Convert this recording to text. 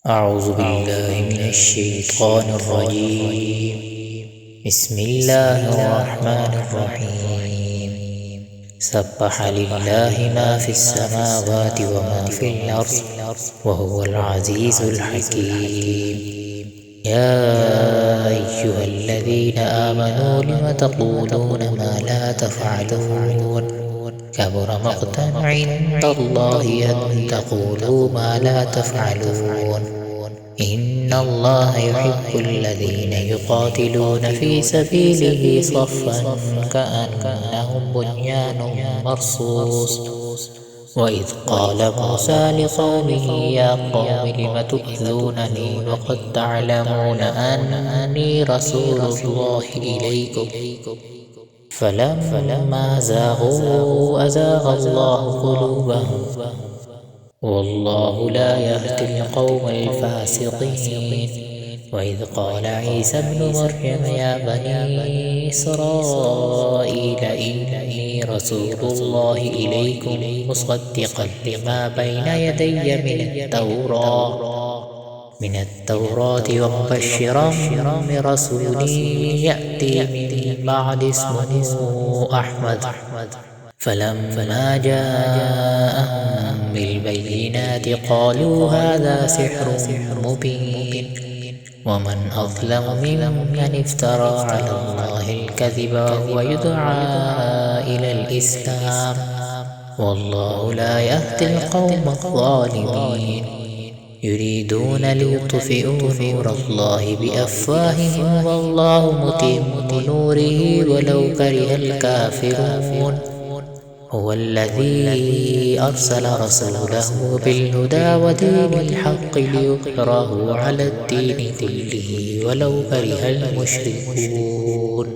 أعوذ بالله من الشيطان الرجيم. بسم الله الرحمن الرحيم. سبح لله ما في السماوات وما في الأرض وهو العزيز الحكيم. يا أيها الذين آمنوا لم تقولون ما لا تفعلون كبر مقتا عند الله أن تقولوا ما لا تفعلون. إن الله يحب الذين يقاتلون في سبيله صفا كأنهم بنيان مرصوص. وإذ قال موسى لقومه يا قوم لم تؤذونني وقد تعلمون أني رسول الله إليكم فلما زاغوا أزاغ الله قلوبهم والله لا يهدي القوم الفاسقين. وإذ قال عيسى ابن مريم يا بني إسرائيل إني رسول الله إليكم مصدقا لما بين يدي من التوراة ومبشرا برسول يأتي من بعد اسمه أحمد. فلما جاءهم بالبينات قالوا هذا سحر مبين. ومن أظلم ممن افترى على الله الكذب وهو يدعى إلى الإسلام والله لا يهدي القوم الظالمين. يريدون ليطفئوا نور الله بأفواههم والله متم نوره ولو كره الكافرون. هو الذي أرسل رسوله بالهدى ودين الحق ليظهره على الدين كله ولو كره المشركون.